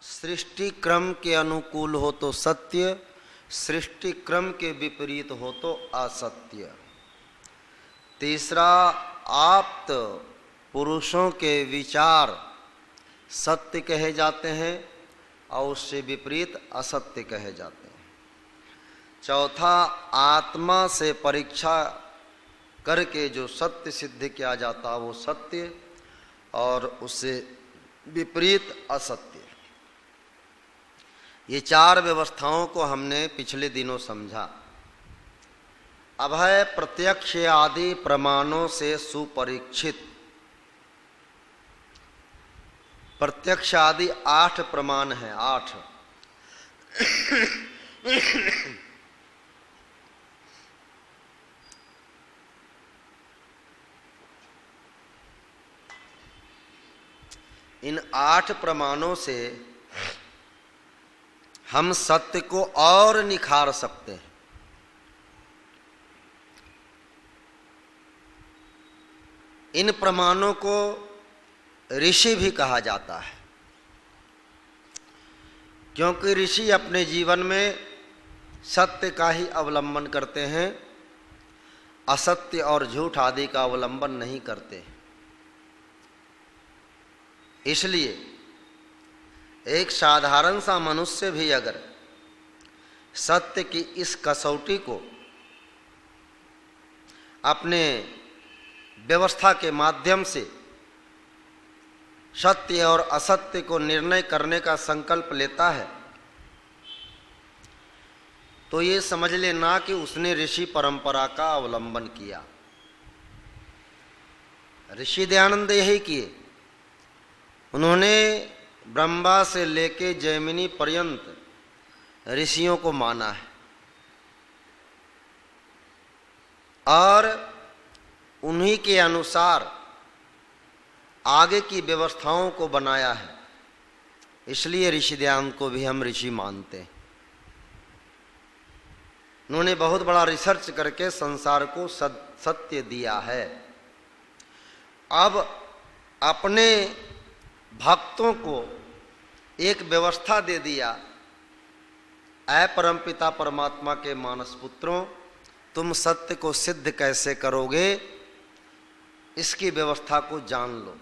सृष्टि क्रम के अनुकूल हो तो सत्य, सृष्टि क्रम के विपरीत हो तो असत्य। तीसरा, आप्त पुरुषों के विचार सत्य कहे जाते हैं और उससे विपरीत असत्य कहे जाते हैं। चौथा, आत्मा से परीक्षा करके जो सत्य सिद्ध किया जाता वो सत्य और उससे विपरीत असत्य। ये चार व्यवस्थाओं को हमने पिछले दिनों समझा। अब है प्रत्यक्ष आदि प्रमाणों से सुपरीक्षित। प्रत्यक्ष आदि 8 प्रमाण हैं, 8। इन 8 प्रमाणों से हम सत्य को और निखार सकते हैं। इन प्रमाणों को ऋषि भी कहा जाता है, क्योंकि ऋषि अपने जीवन में सत्य का ही अवलंबन करते हैं, असत्य और झूठ आदि का अवलंबन नहीं करते। इसलिए एक साधारण सा मनुष्य भी अगर सत्य की इस कसौटी को अपने व्यवस्था के माध्यम से सत्य और असत्य को निर्णय करने का संकल्प लेता है, तो ये समझ लेना कि उसने ऋषि परंपरा का अवलंबन किया। ऋषि दयानंद यही किए। उन्होंने ब्रह्मा से लेके जैमिनी पर्यंत ऋषियों को माना है और उन्हीं के अनुसार आगे की व्यवस्थाओं को बनाया है। इसलिए ऋषि दयानंद को भी हम ऋषि मानते हैं। उन्होंने बहुत बड़ा रिसर्च करके संसार को सत्य दिया है। अब अपने भक्तों को एक व्यवस्था दे दिया, ऐ परमपिता परमात्मा के मानस पुत्रों, तुम सत्य को सिद्ध कैसे करोगे, इसकी व्यवस्था को जान लो।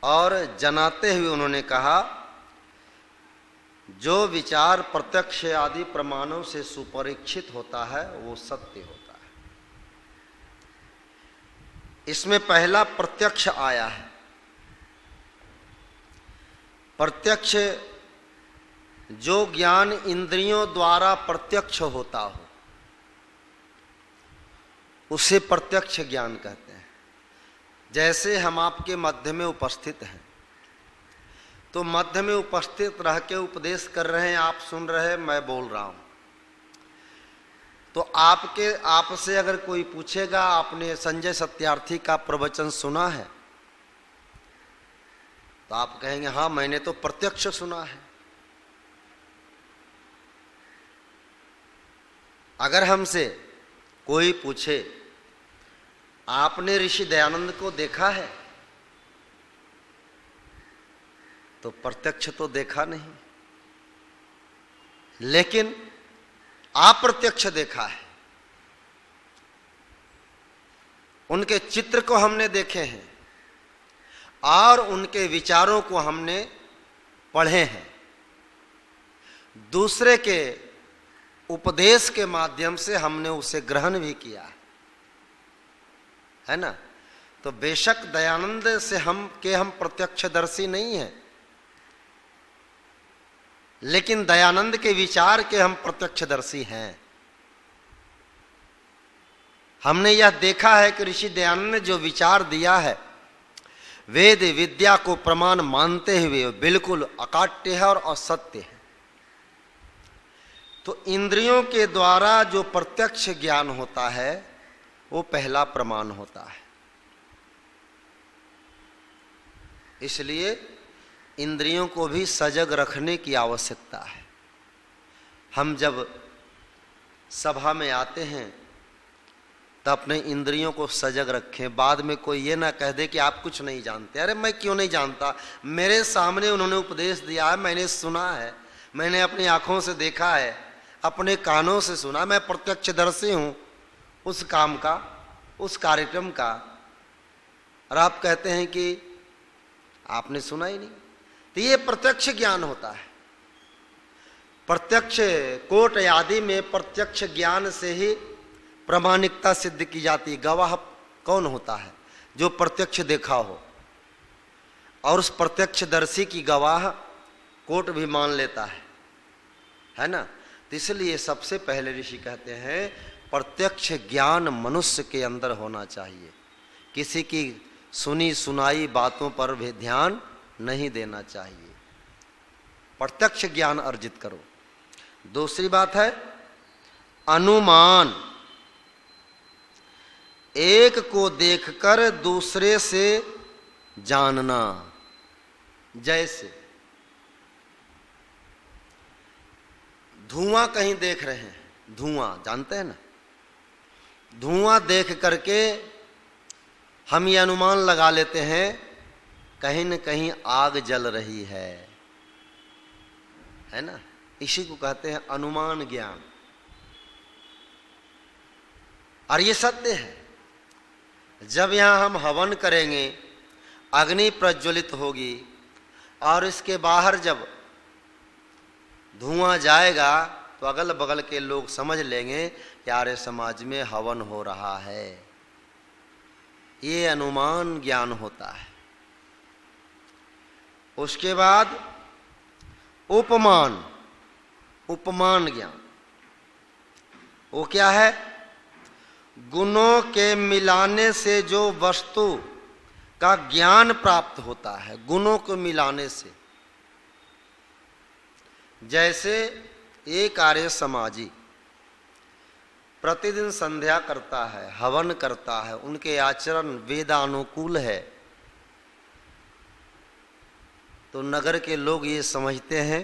और जनाते हुए उन्होंने कहा, जो विचार प्रत्यक्ष आदि प्रमाणों से सुपरीक्षित होता है वो सत्य होता है। इसमें पहला प्रत्यक्ष आया है। प्रत्यक्ष जो ज्ञान इंद्रियों द्वारा प्रत्यक्ष होता हो उसे प्रत्यक्ष ज्ञान कहते हैं। जैसे हम आपके मध्य में उपस्थित हैं, तो मध्य में उपस्थित रह के उपदेश कर रहे हैं, आप सुन रहे हैं, मैं बोल रहा हूं। तो आपसे अगर कोई पूछेगा आपने संजय सत्यार्थी का प्रवचन सुना है, तो आप कहेंगे हाँ मैंने तो प्रत्यक्ष सुना है। अगर हमसे कोई पूछे आपने ऋषि दयानंद को देखा है, तो प्रत्यक्ष तो देखा नहीं, लेकिन अप्रत्यक्ष देखा है। उनके चित्र को हमने देखे हैं और उनके विचारों को हमने पढ़े हैं। दूसरे के उपदेश के माध्यम से हमने उसे ग्रहण भी किया है ना। तो बेशक दयानंद से हम प्रत्यक्षदर्शी नहीं हैं, लेकिन दयानंद के विचार के हम प्रत्यक्षदर्शी हैं। हमने यह देखा है कि ऋषि दयानंद ने जो विचार दिया है, वेद विद्या को प्रमाण मानते हुए बिल्कुल अकाट्य है और असत्य है। तो इंद्रियों के द्वारा जो प्रत्यक्ष ज्ञान होता है वो पहला प्रमाण होता है। इसलिए इंद्रियों को भी सजग रखने की आवश्यकता है। हम जब सभा में आते हैं तो अपने इंद्रियों को सजग रखें। बाद में कोई ये ना कह दे कि आप कुछ नहीं जानते। अरे मैं क्यों नहीं जानता, मेरे सामने उन्होंने उपदेश दिया है, मैंने सुना है, मैंने अपनी आंखों से देखा है, अपने कानों से सुना, मैं प्रत्यक्षदर्शी हूं उस काम का, उस कार्यक्रम का। और आप कहते हैं कि आपने सुना ही नहीं। तो ये प्रत्यक्ष ज्ञान होता है। प्रत्यक्ष कोर्ट आदि में प्रत्यक्ष ज्ञान से ही प्रामाणिकता सिद्ध की जाती है। गवाह कौन होता है? जो प्रत्यक्ष देखा हो, और उस प्रत्यक्षदर्शी की गवाह कोर्ट भी मान लेता है ना। तो इसलिए सबसे पहले ऋषि कहते हैं प्रत्यक्ष ज्ञान मनुष्य के अंदर होना चाहिए। किसी की सुनी सुनाई बातों पर भी ध्यान नहीं देना चाहिए। प्रत्यक्ष ज्ञान अर्जित करो। दूसरी बात है अनुमान। एक को देखकर दूसरे से जानना। जैसे धुआं कहीं देख रहे हैं, धुआं जानते हैं ना, धुआं देख करके हम ये अनुमान लगा लेते हैं कहीं न कहीं आग जल रही है ना। इसी को कहते हैं अनुमान ज्ञान। और ये सत्य है। जब यहां हम हवन करेंगे, अग्नि प्रज्वलित होगी, और इसके बाहर जब धुआं जाएगा तो अगल बगल के लोग समझ लेंगे कि आर्य समाज में हवन हो रहा है। ये अनुमान ज्ञान होता है। उसके बाद उपमान, उपमान ज्ञान। वो क्या है? गुणों के मिलाने से जो वस्तु का ज्ञान प्राप्त होता है, गुणों को मिलाने से। जैसे एक आर्य समाजी प्रतिदिन संध्या करता है, हवन करता है, उनके आचरण वेदानुकूल है, तो नगर के लोग ये समझते हैं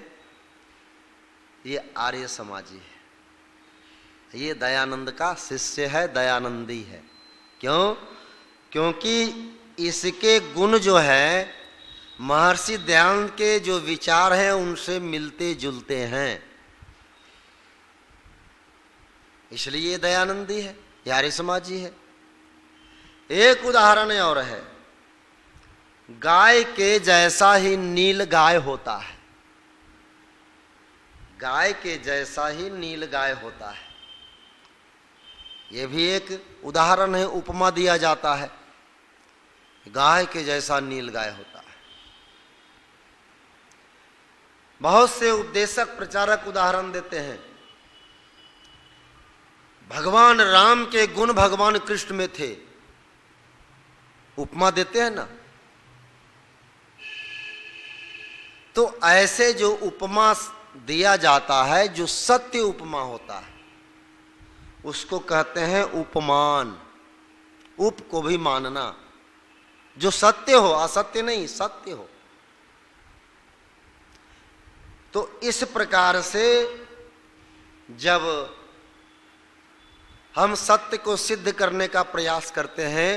ये आर्य समाजी है, ये दयानंद का शिष्य है, दयानंदी है। क्यों? क्योंकि इसके गुण जो है महर्षि दयानंद के जो विचार हैं उनसे मिलते जुलते हैं, इसलिए दयानंदी है, यारी समाजी है। एक उदाहरण और है, गाय के जैसा ही नील गाय होता है। गाय के जैसा ही नील गाय होता है। यह भी एक उदाहरण है, उपमा दिया जाता है। गाय के जैसा नील गाय होता है। बहुत से उपदेशक प्रचारक उदाहरण देते हैं। भगवान राम के गुण भगवान कृष्ण में थे, उपमा देते हैं ना। तो ऐसे जो उपमा दिया जाता है, जो सत्य उपमा होता है, उसको कहते हैं उपमान। उप को भी मानना, जो सत्य हो, असत्य नहीं, सत्य हो। तो इस प्रकार से जब हम सत्य को सिद्ध करने का प्रयास करते हैं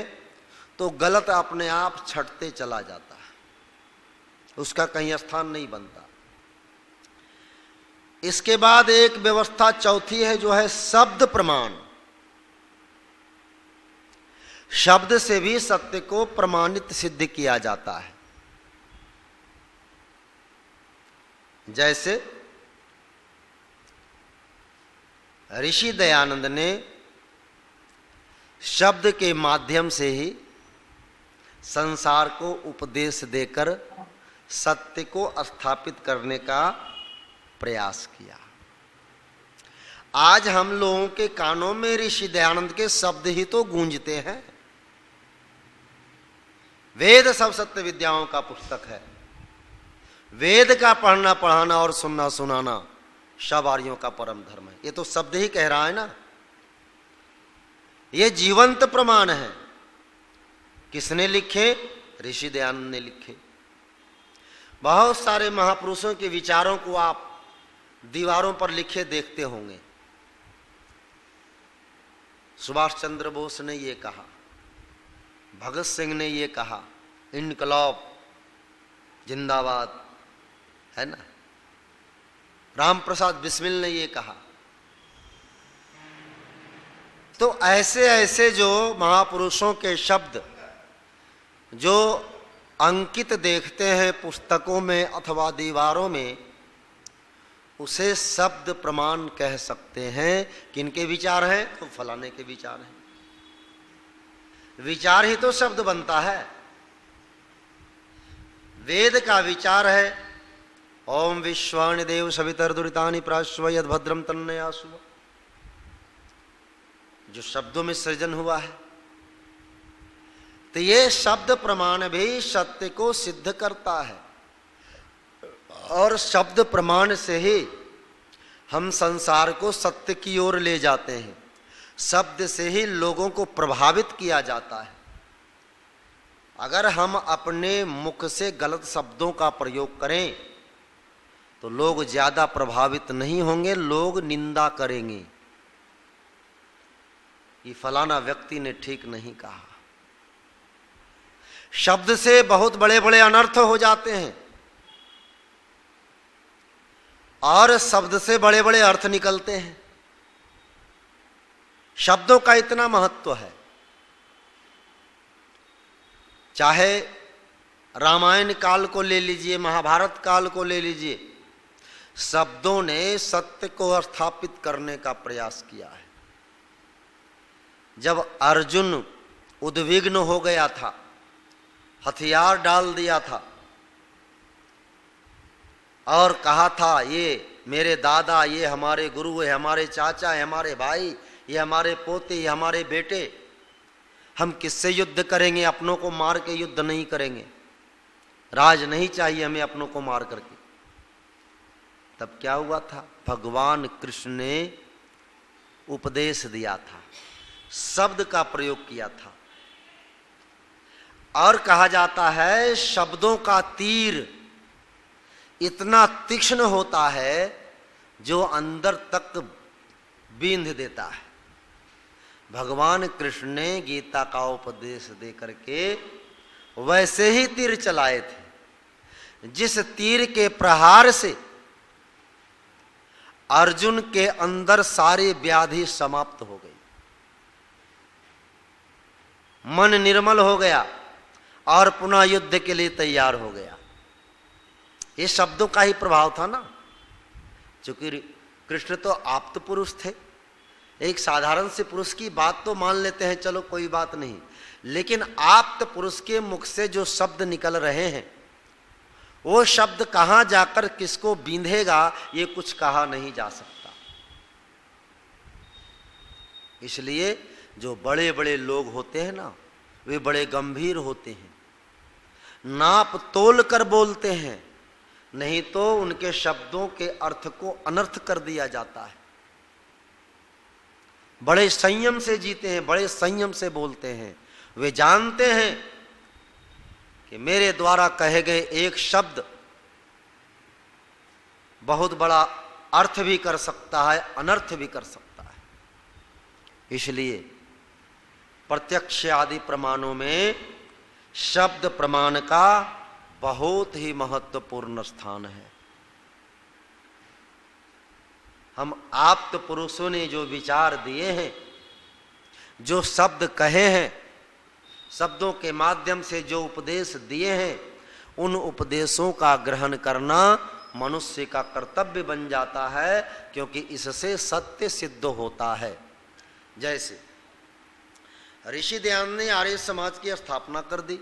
तो गलत अपने आप छटते चला जाता है, उसका कहीं स्थान नहीं बनता। इसके बाद एक व्यवस्था चौथी है जो है शब्द प्रमाण। शब्द से भी सत्य को प्रमाणित सिद्ध किया जाता है। जैसे ऋषि दयानंद ने शब्द के माध्यम से ही संसार को उपदेश देकर सत्य को स्थापित करने का प्रयास किया। आज हम लोगों के कानों में ऋषि दयानंद के शब्द ही तो गूंजते हैं। वेद सब सत्य विद्याओं का पुस्तक है। वेद का पढ़ना पढ़ाना और सुनना सुनाना सब आर्यों का परम धर्म है। ये तो शब्द ही कह रहा है ना। ये जीवंत प्रमाण है। किसने लिखे? ऋषि दयानंद ने लिखे। बहुत सारे महापुरुषों के विचारों को आप दीवारों पर लिखे देखते होंगे। सुभाष चंद्र बोस ने ये कहा, भगत सिंह ने ये कहा, इनकलाब जिंदाबाद, है ना, राम प्रसाद बिस्मिल ने ये कहा। तो ऐसे ऐसे जो महापुरुषों के शब्द जो अंकित देखते हैं पुस्तकों में अथवा दीवारों में, उसे शब्द प्रमाण कह सकते हैं। किनके विचार हैं? तो फलाने के विचार हैं। विचार ही तो शब्द बनता है। वेद का विचार है ओम विश्वानि देव सवितर्दुरितानि प्राश्व यद भद्रम तन्नयासु, जो शब्दों में सृजन हुआ है। तो ये शब्द प्रमाण भी सत्य को सिद्ध करता है, और शब्द प्रमाण से ही हम संसार को सत्य की ओर ले जाते हैं। शब्द से ही लोगों को प्रभावित किया जाता है। अगर हम अपने मुख से गलत शब्दों का प्रयोग करें तो लोग ज्यादा प्रभावित नहीं होंगे, लोग निंदा करेंगे, ये फलाना व्यक्ति ने ठीक नहीं कहा। शब्द से बहुत बड़े बड़े अनर्थ हो जाते हैं, और शब्द से बड़े बड़े अर्थ निकलते हैं। शब्दों का इतना महत्व है। चाहे रामायण काल को ले लीजिए, महाभारत काल को ले लीजिए, शब्दों ने सत्य को स्थापित करने का प्रयास किया है। जब अर्जुन उद्विग्न हो गया था, हथियार डाल दिया था और कहा था ये मेरे दादा, ये हमारे गुरु, ये हमारे चाचा, ये हमारे भाई, ये हमारे पोते, ये हमारे बेटे, हम किससे युद्ध करेंगे? अपनों को मार के युद्ध नहीं करेंगे, राज नहीं चाहिए हमें अपनों को मार करके। तब क्या हुआ था? भगवान कृष्ण ने उपदेश दिया था, शब्द का प्रयोग किया था। और कहा जाता है शब्दों का तीर इतना तीक्ष्ण होता है जो अंदर तक बींध देता है। भगवान कृष्ण ने गीता का उपदेश दे करके वैसे ही तीर चलाए थे, जिस तीर के प्रहार से अर्जुन के अंदर सारी व्याधि समाप्त हो गई, मन निर्मल हो गया और पुनः युद्ध के लिए तैयार हो गया। ये शब्दों का ही प्रभाव था ना, क्योंकि कृष्ण तो आप्त पुरुष थे। एक साधारण से पुरुष की बात तो मान लेते हैं, चलो कोई बात नहीं, लेकिन आप्त पुरुष के मुख से जो शब्द निकल रहे हैं, वो शब्द कहां जाकर किसको बींधेगा ये कुछ कहा नहीं जा सकता। इसलिए जो बड़े बड़े लोग होते हैं ना, वे बड़े गंभीर होते हैं, नाप तोल कर बोलते हैं, नहीं तो उनके शब्दों के अर्थ को अनर्थ कर दिया जाता है। बड़े संयम से जीते हैं, बड़े संयम से बोलते हैं। वे जानते हैं कि मेरे द्वारा कहे गए एक शब्द बहुत बड़ा अर्थ भी कर सकता है, अनर्थ भी कर सकता है। इसलिए प्रत्यक्ष आदि प्रमाणों में शब्द प्रमाण का बहुत ही महत्वपूर्ण स्थान है। हम आप्त पुरुषों ने जो विचार दिए हैं, जो शब्द कहे हैं, शब्दों के माध्यम से जो उपदेश दिए हैं, उन उपदेशों का ग्रहण करना मनुष्य का कर्तव्य बन जाता है, क्योंकि इससे सत्य सिद्ध होता है। जैसे ऋषि दयान ने आर्य समाज की स्थापना कर दी,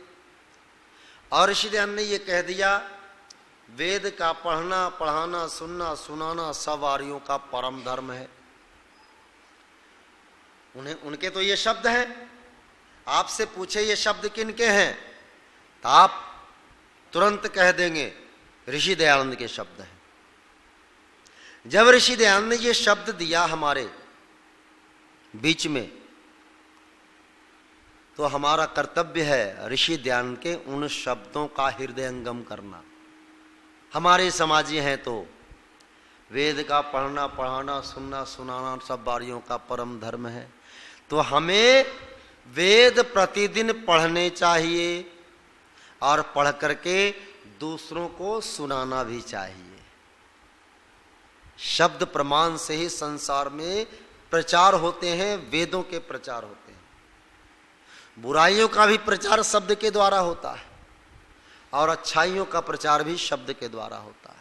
और ऋषि दयान ने यह कह दिया वेद का पढ़ना, पढ़ाना, सुनना, सुनाना सब आर्यों का परम धर्म है। उनके तो ये शब्द हैं। आपसे पूछे ये शब्द किनके हैं, तो आप तुरंत कह देंगे ऋषि दयानंद के शब्द हैं। जब ऋषि दयानंद ने ये शब्द दिया हमारे बीच में, तो हमारा कर्तव्य है ऋषि दयानंद के उन शब्दों का हृदयंगम करना। हमारे समाजी हैं तो वेद का पढ़ना, पढ़ाना, सुनना, सुनाना सब आर्यों का परम धर्म है। तो हमें वेद प्रतिदिन पढ़ने चाहिए और पढ़ करके दूसरों को सुनाना भी चाहिए। शब्द प्रमाण से ही संसार में प्रचार होते हैं, वेदों के प्रचार होते हैं। बुराइयों का भी प्रचार शब्द के द्वारा होता है और अच्छाइयों का प्रचार भी शब्द के द्वारा होता है।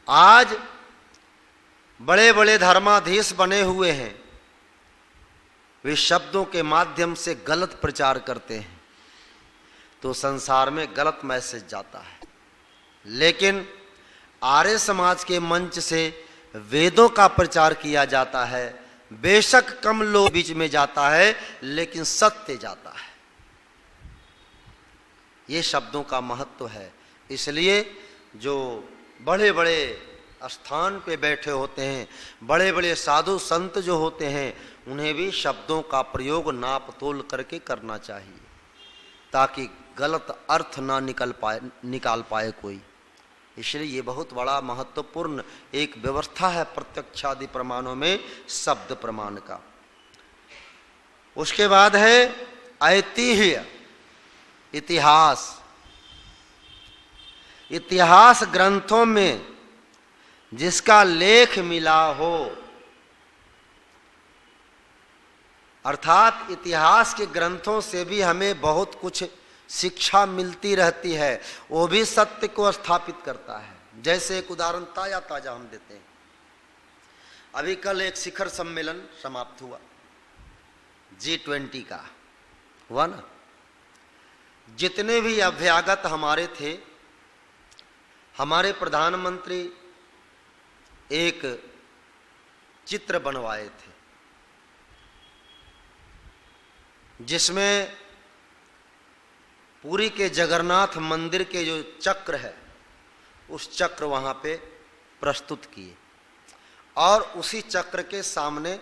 आज बड़े बड़े धर्माधीश बने हुए हैं, वे शब्दों के माध्यम से गलत प्रचार करते हैं तो संसार में गलत मैसेज जाता है। लेकिन आर्य समाज के मंच से वेदों का प्रचार किया जाता है, बेशक कम लोग बीच में जाता है लेकिन सत्य जाता है। ये शब्दों का महत्व है। इसलिए जो बड़े बड़े स्थान पे बैठे होते हैं, बड़े बड़े साधु संत जो होते हैं, उन्हें भी शब्दों का प्रयोग नाप तोल करके करना चाहिए ताकि गलत अर्थ ना निकाल पाए कोई। इसलिए ये बहुत बड़ा महत्वपूर्ण एक व्यवस्था है प्रत्यक्षादि प्रमाणों में शब्द प्रमाण का। उसके बाद है ऐतिह्य, इतिहास। इतिहास ग्रंथों में जिसका लेख मिला हो, अर्थात इतिहास के ग्रंथों से भी हमें बहुत कुछ शिक्षा मिलती रहती है, वो भी सत्य को स्थापित करता है। जैसे एक उदाहरण ताजा ताजा हम देते हैं। अभी कल एक शिखर सम्मेलन समाप्त हुआ, G20 का हुआ ना। जितने भी अभ्यागत हमारे थे, हमारे प्रधानमंत्री एक चित्र बनवाए थे जिसमें पुरी के जगन्नाथ मंदिर के जो चक्र है उस चक्र वहां पे प्रस्तुत किए और उसी चक्र के सामने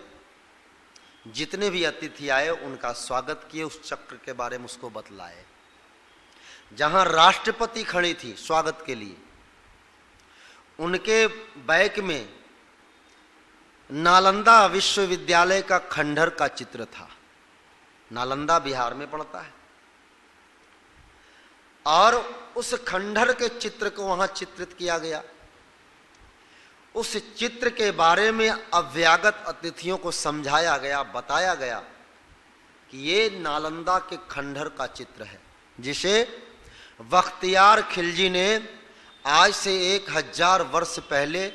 जितने भी अतिथि आए उनका स्वागत किए, उस चक्र के बारे में उसको बतलाए। जहां राष्ट्रपति खड़ी थी स्वागत के लिए, उनके बैक में नालंदा विश्वविद्यालय का खंडहर का चित्र था। नालंदा बिहार में पड़ता है और उस खंडहर के चित्र को वहां चित्रित किया गया। उस चित्र के बारे में अभ्यागत अतिथियों को समझाया गया, बताया गया कि ये नालंदा के खंडहर का चित्र है जिसे बख्तियार खिलजी ने आज से 1000 वर्ष पहले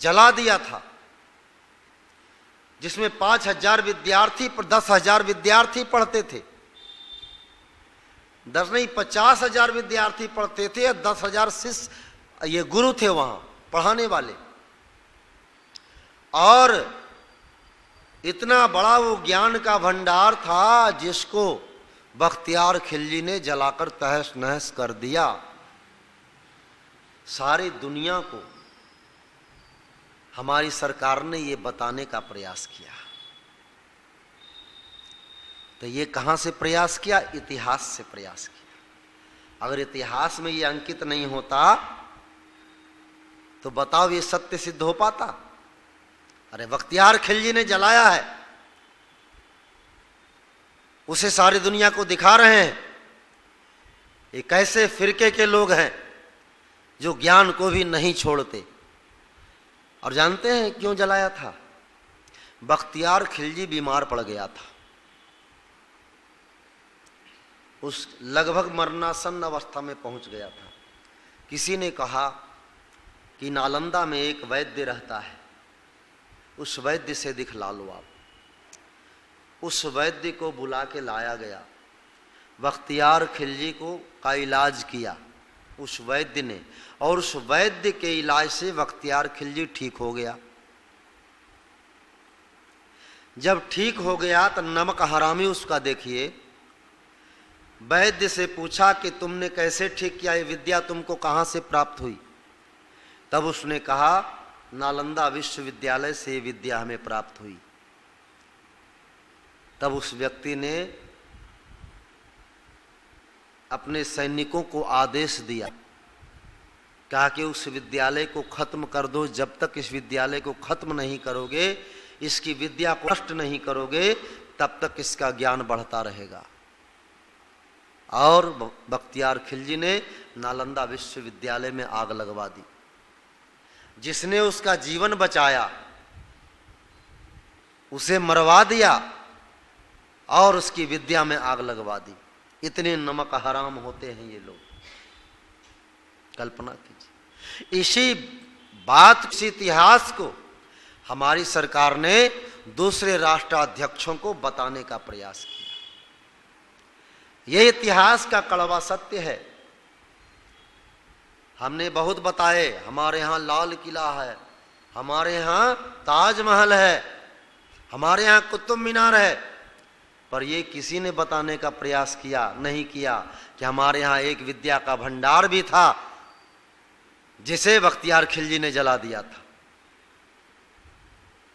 जला दिया था, जिसमें 5000 विद्यार्थी पर 10,000 विद्यार्थी पढ़ते थे। 10 नहीं 50,000 विद्यार्थी पढ़ते थे, 10,000 शिष्य ये गुरु थे वहां पढ़ाने वाले। और इतना बड़ा वो ज्ञान का भंडार था जिसको बख्तियार खिलजी ने जलाकर तहस नहस कर दिया। सारी दुनिया को हमारी सरकार ने ये बताने का प्रयास किया। तो ये कहां से प्रयास किया? इतिहास से प्रयास किया। अगर इतिहास में ये अंकित नहीं होता तो बताओ ये सत्य सिद्ध हो पाता? अरे बख्तियार खिलजी ने जलाया है, उसे सारी दुनिया को दिखा रहे हैं। ये कैसे फिरके के लोग हैं जो ज्ञान को भी नहीं छोड़ते। और जानते हैं क्यों जलाया था? बख्तियार खिलजी बीमार पड़ गया था, उस लगभग मरणासन अवस्था में पहुंच गया था। किसी ने कहा कि नालंदा में एक वैद्य रहता है, उस वैद्य से दिखला लो आप। उस वैद्य को बुला के लाया गया, बख्तियार खिलजी को का इलाज किया उस वैद्य ने, और उस वैद्य के इलाज से बख्तियार खिलजी ठीक हो गया। जब ठीक हो गया तो नमक हरामी उसका देखिए, वैद्य से पूछा कि तुमने कैसे ठीक किया, ये विद्या तुमको कहां से प्राप्त हुई? तब उसने कहा नालंदा विश्वविद्यालय से ये विद्या हमें प्राप्त हुई। तब उस व्यक्ति ने अपने सैनिकों को आदेश दिया, कहा कि उस विद्यालय को खत्म कर दो, जब तक इस विद्यालय को खत्म नहीं करोगे इसकी विद्या को नष्ट नहीं करोगे तब तक इसका ज्ञान बढ़ता रहेगा। और बख्तियार खिलजी ने नालंदा विश्वविद्यालय में आग लगवा दी। जिसने उसका जीवन बचाया उसे मरवा दिया और उसकी विद्या में आग लगवा दी। इतने नमक हराम होते हैं ये लोग, कल्पना कीजिए। इसी बात, इसी इतिहास को हमारी सरकार ने दूसरे राष्ट्राध्यक्षों को बताने का प्रयास किया। यह इतिहास का कड़वा सत्य है। हमने बहुत बताए, हमारे यहाँ लाल किला है, हमारे यहाँ ताजमहल है, हमारे यहाँ कुतुब मीनार है, पर यह किसी ने बताने का प्रयास किया नहीं किया कि हमारे यहाँ एक विद्या का भंडार भी था जिसे बख्तियार खिलजी ने जला दिया था।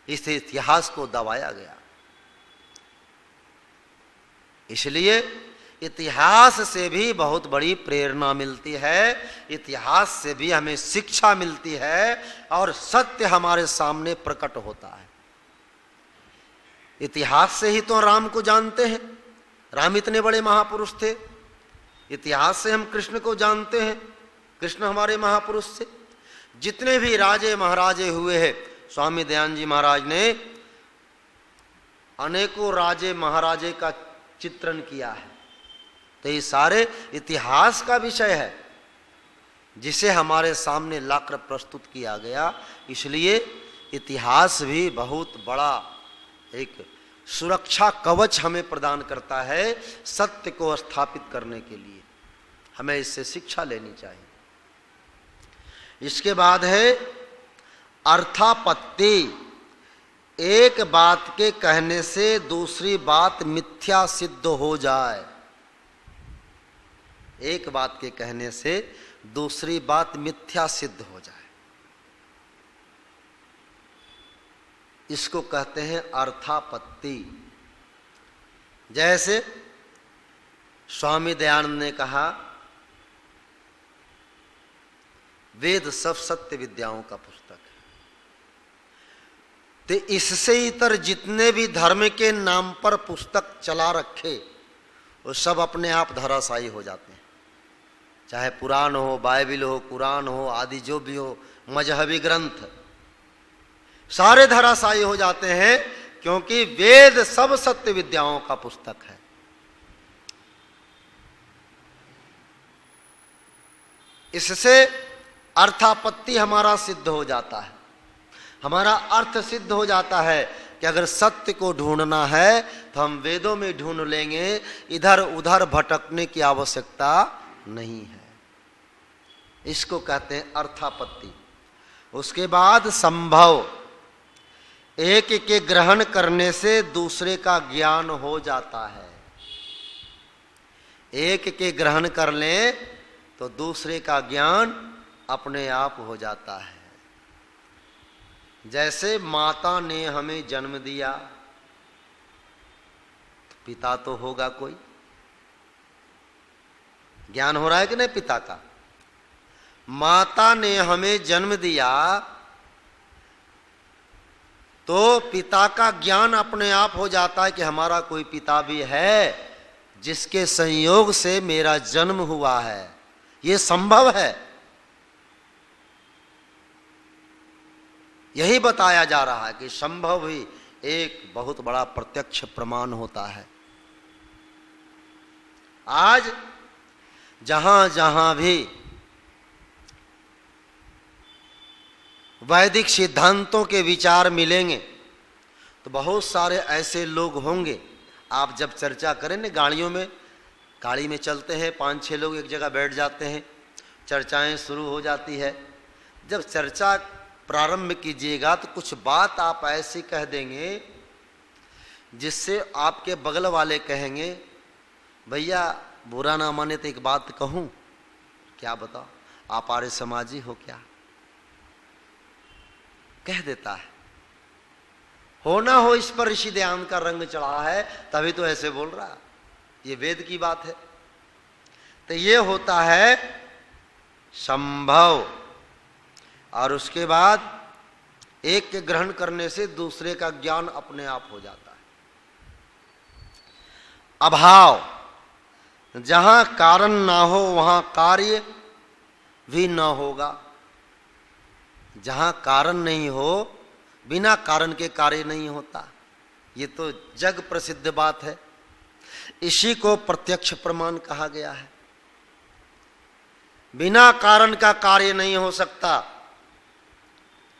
इस इतिहास को दबाया गया। इसलिए इतिहास से भी बहुत बड़ी प्रेरणा मिलती है, इतिहास से भी हमें शिक्षा मिलती है और सत्य हमारे सामने प्रकट होता है। इतिहास से ही तो राम को जानते हैं, राम इतने बड़े महापुरुष थे। इतिहास से हम कृष्ण को जानते हैं, कृष्ण हमारे महापुरुष से। जितने भी राजे महाराजे हुए हैं, स्वामी दयानंद जी महाराज ने अनेकों राजे महाराजे का चित्रण किया है। तो ये सारे इतिहास का विषय है जिसे हमारे सामने लाकर प्रस्तुत किया गया। इसलिए इतिहास भी बहुत बड़ा एक सुरक्षा कवच हमें प्रदान करता है सत्य को स्थापित करने के लिए। हमें इससे शिक्षा लेनी चाहिए। इसके बाद है अर्थापत्ति। एक बात के कहने से दूसरी बात मिथ्या सिद्ध हो जाए। एक बात के कहने से दूसरी बात मिथ्या सिद्ध हो जाए, इसको कहते हैं अर्थापत्ति। जैसे स्वामी दयानंद ने कहा, वेद सब सत्य विद्याओं का पुस्तक है। तो इससे इतर जितने भी धर्म के नाम पर पुस्तक चला रखे वो सब अपने आप धराशायी हो जाते हैं। चाहे पुराण हो, बाइबिल हो, कुरान हो, आदि जो भी हो, मजहबी ग्रंथ, सारे धराशायी हो जाते हैं, क्योंकि वेद सब सत्य विद्याओं का पुस्तक है। इससे अर्थापत्ति हमारा सिद्ध हो जाता है। हमारा अर्थ सिद्ध हो जाता है कि अगर सत्य को ढूंढना है तो हम वेदों में ढूंढ लेंगे, इधर उधर भटकने की आवश्यकता नहीं है। इसको कहते हैं अर्थापत्ति। उसके बाद संभव। एक के ग्रहण करने से दूसरे का ज्ञान हो जाता है। एक के ग्रहण कर लें तो दूसरे का ज्ञान अपने आप हो जाता है। जैसे माता ने हमें जन्म दिया, तो पिता तो होगा कोई, ज्ञान हो रहा है कि नहीं पिता का। माता ने हमें जन्म दिया तो पिता का ज्ञान अपने आप हो जाता है कि हमारा कोई पिता भी है जिसके संयोग से मेरा जन्म हुआ है। ये संभव है, यही बताया जा रहा है कि संभव ही एक बहुत बड़ा प्रत्यक्ष प्रमाण होता है। आज जहां जहां भी वैदिक सिद्धांतों के विचार मिलेंगे तो बहुत सारे ऐसे लोग होंगे, आप जब चर्चा करें ना, गाड़ियों में, गाड़ी में चलते हैं, 5-6 लोग एक जगह बैठ जाते हैं, चर्चाएं शुरू हो जाती है। जब चर्चा प्रारंभ कीजिएगा तो कुछ बात आप ऐसी कह देंगे जिससे आपके बगल वाले कहेंगे, भैया बुरा ना माने तो एक बात कहूं। क्या बताओ, आप आर्य समाजी हो क्या? कह देता है। हो ना हो इस पर ऋषि दयानंद का रंग चढ़ा है तभी तो ऐसे बोल रहा। ये वेद की बात है। तो ये होता है संभव। और उसके बाद एक के ग्रहण करने से दूसरे का ज्ञान अपने आप हो जाता है। अभाव, जहां कारण ना हो वहां कार्य भी ना होगा। जहां कारण नहीं हो, बिना कारण के कार्य नहीं होता। ये तो जग प्रसिद्ध बात है। इसी को प्रत्यक्ष प्रमाण कहा गया है। बिना कारण का कार्य नहीं हो सकता।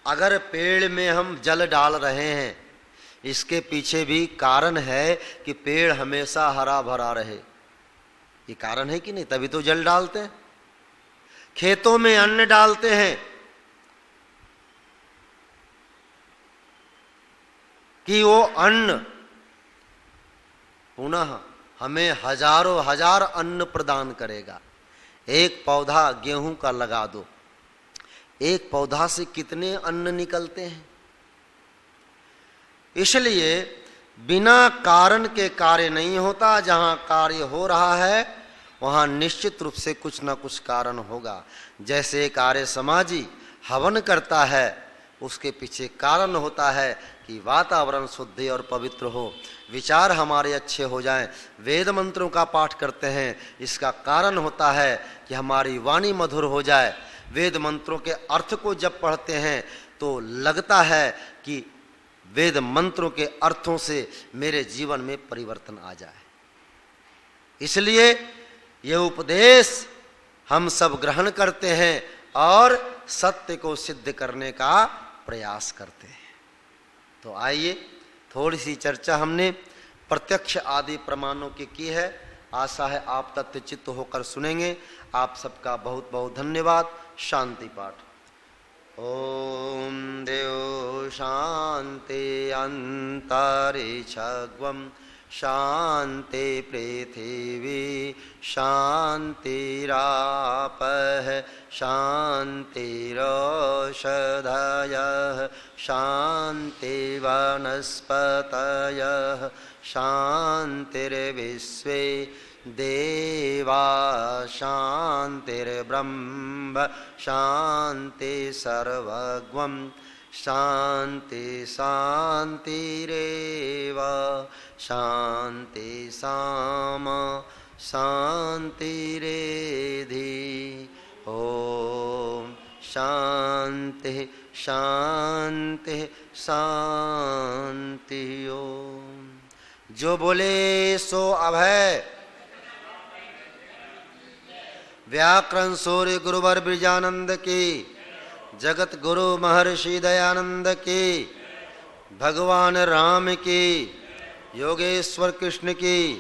अगर पेड़ में हम जल डाल रहे हैं, इसके पीछे भी कारण है कि पेड़ हमेशा हरा भरा रहे। ये कारण है कि नहीं? तभी तो जल डालते हैं। खेतों में अन्न डालते हैं कि वो अन्न पुनः हमें हजारों हजार अन्न प्रदान करेगा। एक पौधा गेहूं का लगा दो, एक पौधा से कितने अन्न निकलते हैं। इसलिए बिना कारण के कार्य नहीं होता। जहां कार्य हो रहा है वहां निश्चित रूप से कुछ ना कुछ कारण होगा। जैसे एक आर्य समाजी हवन करता है, उसके पीछे कारण होता है कि वातावरण शुद्ध और पवित्र हो, विचार हमारे अच्छे हो जाएं। वेद मंत्रों का पाठ करते हैं, इसका कारण होता है कि हमारी वाणी मधुर हो जाए। वेद मंत्रों के अर्थ को जब पढ़ते हैं तो लगता है कि वेद मंत्रों के अर्थों से मेरे जीवन में परिवर्तन आ जाए। इसलिए ये उपदेश हम सब ग्रहण करते हैं और सत्य को सिद्ध करने का प्रयास करते हैं। तो आइए, थोड़ी सी चर्चा हमने प्रत्यक्ष आदि प्रमाणों की है। आशा है आप तत्वचित्त होकर सुनेंगे। आप सबका बहुत बहुत धन्यवाद। शांति पाठ। ओम देव शांति अंतरिक्षं शांति पृथिवी शांतिरापः शांतिरोषधयः शांतिवनस्पतयः शांतिर्विश्वे देवा शांतिर्ब्रह्म शांति सर्वगं शांति शांतिरेव शांति सामा शांतिरेधि। ओम शांति शांति शांति। ओम। जो बोले सो अभय। व्याकरण सूर्य गुरुवर ब्रजानंद की, जगत गुरु महर्षि दयानंद की, भगवान राम की, योगेश्वर कृष्ण की,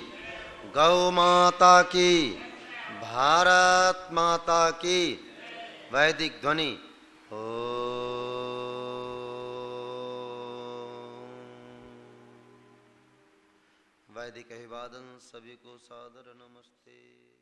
गौ माता की, भारत माता की। वैदिक ध्वनि। वैदिक अभिवादन सभी को सादर नमस्ते।